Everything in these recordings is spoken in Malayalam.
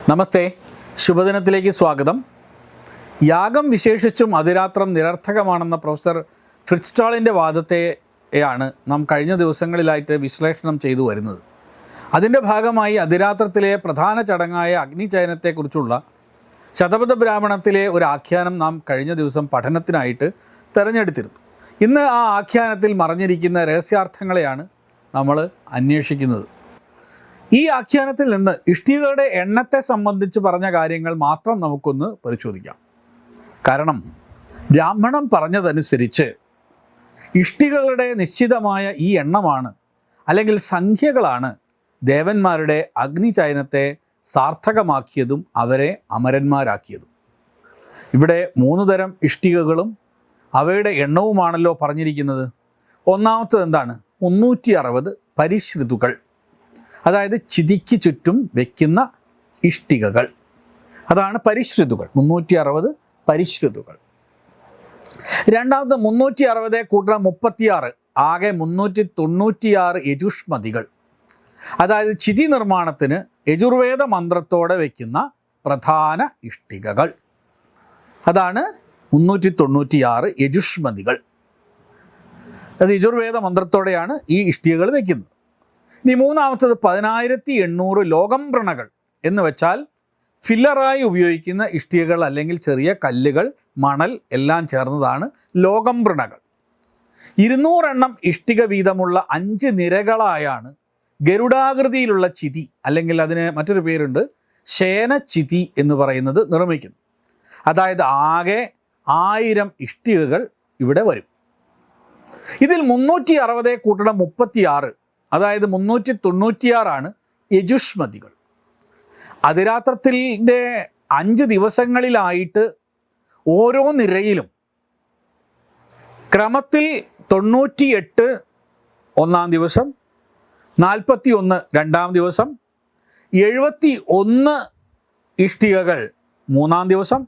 നമസ്തേ, ശുഭദിനത്തിലേക്ക് സ്വാഗതം. യാഗം വിശേഷിച്ചും അതിരാത്രം നിരർത്ഥകമാണെന്ന പ്രൊഫസർ ഫ്രിറ്റ്സ്റ്റാളിൻ്റെ വാദത്തെയാണ് നാം കഴിഞ്ഞ ദിവസങ്ങളിലായിട്ട് വിശ്ലേഷണം ചെയ്തു വരുന്നത്. അതിൻ്റെ ഭാഗമായി അതിരാത്രത്തിലെ പ്രധാന ചടങ്ങായ അഗ്നിചയനത്തെക്കുറിച്ചുള്ള ശതപഥ ബ്രാഹ്മണത്തിലെ ഒരു ആഖ്യാനം നാം കഴിഞ്ഞ ദിവസം പഠനത്തിനായിട്ട് തിരഞ്ഞെടുത്തിരുന്നു. ഇന്ന് ആ ആഖ്യാനത്തിൽ മറഞ്ഞിരിക്കുന്ന രഹസ്യാർത്ഥങ്ങളെയാണ് നമ്മൾ അന്വേഷിക്കുന്നത്. ഈ ആഖ്യാനത്തിൽ നിന്ന് ഇഷ്ടികകളുടെ എണ്ണത്തെ സംബന്ധിച്ച് പറഞ്ഞ കാര്യങ്ങൾ മാത്രം നമുക്കൊന്ന് പരിശോധിക്കാം. കാരണം ബ്രാഹ്മണം പറഞ്ഞതനുസരിച്ച് ഇഷ്ടികകളുടെ നിശ്ചിതമായ ഈ എണ്ണമാണ് അല്ലെങ്കിൽ സംഖ്യകളാണ് ദേവന്മാരുടെ അഗ്നിചയനത്തെ സാർത്ഥകമാക്കിയതും അവരെ അമരന്മാരാക്കിയതും. ഇവിടെ 3 തരം ഇഷ്ടികകളും അവയുടെ എണ്ണവുമാണല്ലോ പറഞ്ഞിരിക്കുന്നത്. ഒന്നാമത്തത് എന്താണ്? 360 പരിശ്രുതുകൾ, അതായത് ചിതിക്ക് ചുറ്റും വയ്ക്കുന്ന ഇഷ്ടികകൾ. അതാണ് പരിശ്രുതുകൾ, 360 പരിശ്രുതുകൾ. രണ്ടാമത് 360 കൂട്ടം 36, ആകെ 396 യജുഷ്മതികൾ, അതായത് ചിതി നിർമ്മാണത്തിന് യജുർവേദ മന്ത്രത്തോടെ വയ്ക്കുന്ന പ്രധാന ഇഷ്ടികകൾ. അതാണ് 396 യജുഷ്മതികൾ. അത് യജുർവേദ മന്ത്രത്തോടെയാണ് ഈ ഇഷ്ടികകൾ വയ്ക്കുന്നത്. ഇനി മൂന്നാമത്തത് 10800 ലോകംപ്രണകൾ എന്ന് വെച്ചാൽ ഫില്ലറായി ഉപയോഗിക്കുന്ന ഇഷ്ടികകൾ അല്ലെങ്കിൽ ചെറിയ കല്ലുകൾ, മണൽ എല്ലാം ചേർന്നതാണ് ലോകംപ്രണകൾ. 200 എണ്ണം ഇഷ്ടിക വീതമുള്ള 5 നിരകളായാണ് ഗരുഡാകൃതിയിലുള്ള ചിതി, അല്ലെങ്കിൽ അതിന് മറ്റൊരു പേരുണ്ട് ശേനച്ചിതി എന്ന് പറയുന്നത്, നിർമ്മിക്കുന്നത്. അതായത് ആകെ 1000 ഇഷ്ടികകൾ ഇവിടെ വരും. ഇതിൽ 360 കൂട്ടണം 36, അതായത് 396 യജുഷ്മതികൾ. അതിരാത്രത്തിൻ്റെ 5 ദിവസങ്ങളിലായിട്ട് ഓരോ നിരയിലും ക്രമത്തിൽ 98 ഒന്നാം ദിവസം, 41 രണ്ടാം ദിവസം, 71 ഇഷ്ടികകൾ മൂന്നാം ദിവസം,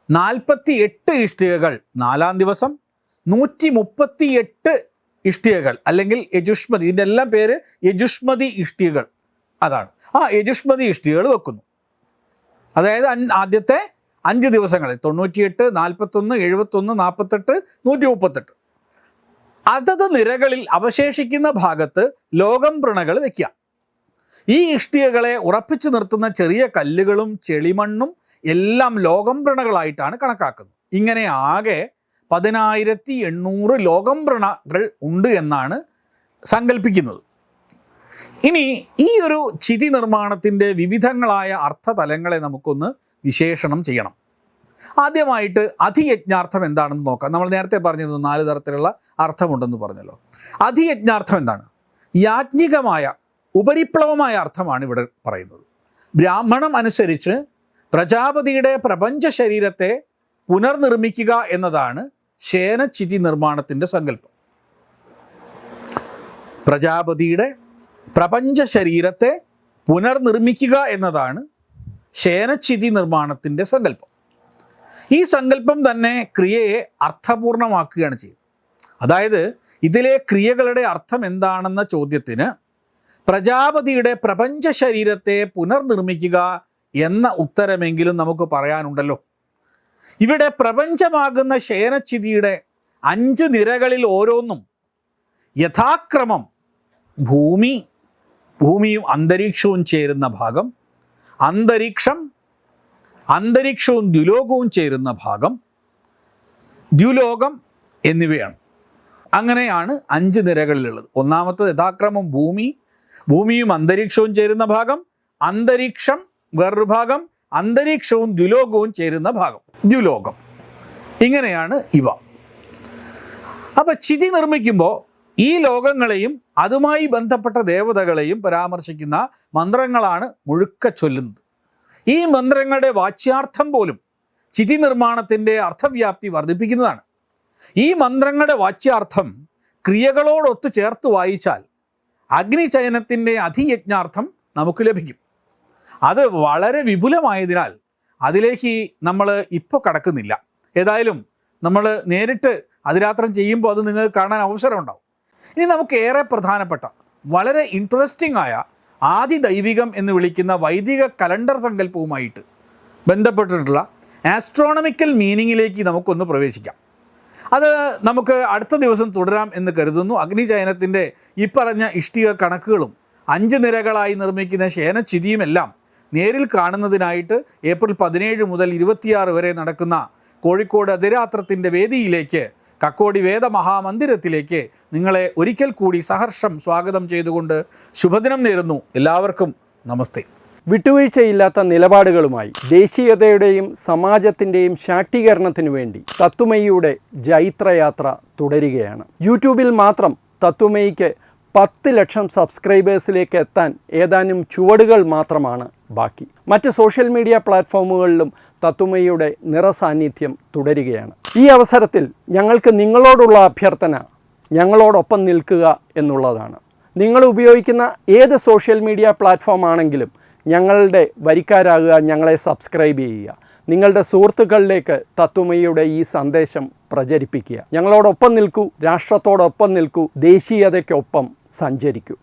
48 ഇഷ്ടികകൾ നാലാം ദിവസം, 138 ഇഷ്ടികകൾ അല്ലെങ്കിൽ യജുഷ്മതി, ഇതിൻ്റെ എല്ലാം പേര് യജുഷ്മതി ഇഷ്ടികകൾ. അതാണ് ആ യജുഷ്മതി ഇഷ്ടികകൾ വെക്കുന്നു. അതായത് ആദ്യത്തെ 5 ദിവസങ്ങളിൽ 98, 41, 71, 48, 138 അതത് നിരകളിൽ അവശേഷിക്കുന്ന ഭാഗത്ത് ലോകംപ്രണകൾ വയ്ക്കുക. ഈ ഇഷ്ടികകളെ ഉറപ്പിച്ചു നിർത്തുന്ന ചെറിയ കല്ലുകളും ചെളിമണ്ണും എല്ലാം ലോകംപ്രണകളായിട്ടാണ് കണക്കാക്കുന്നത്. ഇങ്ങനെ ആകെ 10800 ലോകംപ്രണകൾ ഉണ്ട് എന്നാണ് സങ്കല്പിക്കുന്നത്. ഇനി ഈ ഒരു ചിതി നിർമ്മാണത്തിൻ്റെ വിവിധങ്ങളായ അർത്ഥതലങ്ങളെ നമുക്കൊന്ന് വിശേഷണം ചെയ്യണം. ആദ്യമായിട്ട് അധിയജ്ഞാർത്ഥം എന്താണെന്ന് നോക്കാം. നമ്മൾ നേരത്തെ പറഞ്ഞിരുന്നു 4 തരത്തിലുള്ള അർത്ഥമുണ്ടെന്ന് പറഞ്ഞല്ലോ. അധിയജ്ഞാർത്ഥം എന്താണ്? യാജ്ഞികമായ ഉപരിപ്ലവമായ അർത്ഥമാണ് ഇവിടെ പറയുന്നത്. ബ്രാഹ്മണം അനുസരിച്ച് പ്രജാപതിയുടെ പ്രപഞ്ച ശരീരത്തെ പുനർനിർമ്മിക്കുക എന്നതാണ് ശേനച്ചിതി നിർമ്മാണത്തിൻ്റെ സങ്കല്പം. പ്രജാപതിയുടെ പ്രപഞ്ച ശരീരത്തെ പുനർനിർമ്മിക്കുക എന്നതാണ് ശേനച്ചിതി നിർമ്മാണത്തിൻ്റെ സങ്കല്പം. ഈ സങ്കല്പം തന്നെ ക്രിയയെ അർത്ഥപൂർണമാക്കുകയാണ് ചെയ്യുന്നത്. അതായത് ഇതിലെ ക്രിയകളുടെ അർത്ഥം എന്താണെന്ന ചോദ്യത്തിന് പ്രജാപതിയുടെ പ്രപഞ്ച ശരീരത്തെ പുനർനിർമ്മിക്കുക എന്ന ഉത്തരമെങ്കിലും നമുക്ക് പറയാനുണ്ടല്ലോ. ഇവിടെ പ്രപഞ്ചമാകുന്ന ശേനച്ചിതിയുടെ 5 നിരകളിൽ ഓരോന്നും യഥാക്രമം ഭൂമിയും അന്തരീക്ഷവും ചേരുന്ന ഭാഗം, അന്തരീക്ഷവും ദ്യുലോകവും ചേരുന്ന ഭാഗം, ദ്യുലോകം എന്നിവയാണ്. അങ്ങനെയാണ് 5 നിരകളിലുള്ളത്. ഒന്നാമത്തെ യഥാക്രമം ഭൂമിയും അന്തരീക്ഷവും ചേരുന്ന ഭാഗം, അന്തരീക്ഷം വേറൊരു ഭാഗം, അന്തരീക്ഷവും ദ്യുലോകവും ചേരുന്ന ഭാഗം, ദ്യുലോകം. ഇങ്ങനെയാണ് ഇവ. അപ്പം ചിതി നിർമ്മിക്കുമ്പോൾ ഈ ലോകങ്ങളെയും അതുമായി ബന്ധപ്പെട്ട ദേവതകളെയും പരാമർശിക്കുന്ന മന്ത്രങ്ങളാണ് മുഴുക്ക ചൊല്ലുന്നത്. ഈ മന്ത്രങ്ങളുടെ വാച്യാർത്ഥം പോലും ചിതി നിർമ്മാണത്തിൻ്റെ അർത്ഥവ്യാപ്തി വർദ്ധിപ്പിക്കുന്നതാണ്. ഈ മന്ത്രങ്ങളുടെ വാച്യാർത്ഥം ക്രിയകളോടൊത്ത് ചേർത്ത് വായിച്ചാൽ അഗ്നിചയനത്തിൻ്റെ അധിയജ്ഞാർത്ഥം നമുക്ക് ലഭിക്കും. അത് വളരെ വിപുലമായതിനാൽ അതിലേക്ക് നമ്മൾ ഇപ്പോൾ കടക്കുന്നില്ല. ഏതായാലും നമ്മൾ നേരിട്ട് അതിരാത്രം ചെയ്യുമ്പോൾ അത് നിങ്ങൾക്ക് കാണാൻ അവസരം ഉണ്ടാവും. ഇനി നമുക്ക് ഏറെ പ്രധാനപ്പെട്ട വളരെ ഇൻട്രസ്റ്റിംഗ് ആയ ആദിദൈവികം എന്ന് വിളിക്കുന്ന വൈദിക കലണ്ടർ സങ്കല്പവുമായിട്ട് ബന്ധപ്പെട്ടിട്ടുള്ള ആസ്ട്രോണമിക്കൽ മീനിങ്ങിലേക്ക് നമുക്കൊന്ന് പ്രവേശിക്കാം. അത് നമുക്ക് അടുത്ത ദിവസം തുടരാം എന്ന് കരുതുന്നു. അഗ്നിചയനത്തിൻ്റെ ഈ പറഞ്ഞ ഇഷ്ടിക കണക്കുകളും 5 നിരകളായി നിർമ്മിക്കുന്ന ശയനച്ചിതിയുമെല്ലാം നേരിൽ കാണുന്നതിനായിട്ട് ഏപ്രിൽ 17 മുതൽ 26 വരെ നടക്കുന്ന കോഴിക്കോട് അതിരാത്രത്തിൻ്റെ വേദിയിലേക്ക്, കക്കോടി വേദമഹാമന്ദിരത്തിലേക്ക് നിങ്ങളെ ഒരിക്കൽ കൂടി സഹർഷം സ്വാഗതം ചെയ്തുകൊണ്ട് ശുഭദിനം നേരുന്നു. എല്ലാവർക്കും നമസ്തേ. വിട്ടുവീഴ്ചയില്ലാത്ത നിലപാടുകളുമായി ദേശീയതയുടെയും സമാജത്തിൻ്റെയും ശാക്തീകരണത്തിനു വേണ്ടി തത്വമയിയുടെ ജൈത്രയാത്ര തുടരുകയാണ്. യൂട്യൂബിൽ മാത്രം തത്വമയിക്ക് 10 ലക്ഷം സബ്സ്ക്രൈബേഴ്സിലേക്ക് എത്താൻ ഏതാനും ചുവടുകൾ മാത്രമാണ് ബാക്കി. മറ്റ് സോഷ്യൽ മീഡിയ പ്ലാറ്റ്ഫോമുകളിലും തത്വമയിയുടെ നിറസാന്നിധ്യം തുടരുകയാണ്. ഈ അവസരത്തിൽ ഞങ്ങൾക്ക് നിങ്ങളോടുള്ള അഭ്യർത്ഥന ഞങ്ങളോടൊപ്പം നിൽക്കുക എന്നുള്ളതാണ്. നിങ്ങൾ ഉപയോഗിക്കുന്ന ഏത് സോഷ്യൽ മീഡിയ പ്ലാറ്റ്ഫോം ആണെങ്കിലും ഞങ്ങളുടെ വരിക്കാരാകുക, ഞങ്ങളെ സബ്സ്ക്രൈബ് ചെയ്യുക, നിങ്ങളുടെ സുഹൃത്തുക്കളിലേക്ക് തത്വമയിയുടെ ഈ സന്ദേശം പ്രചരിപ്പിക്കുക. ഞങ്ങളോടൊപ്പം നിൽക്കൂ, രാഷ്ട്രത്തോടൊപ്പം നിൽക്കൂ, ദേശീയതയ്ക്കൊപ്പം സഞ്ചരിക്കൂ.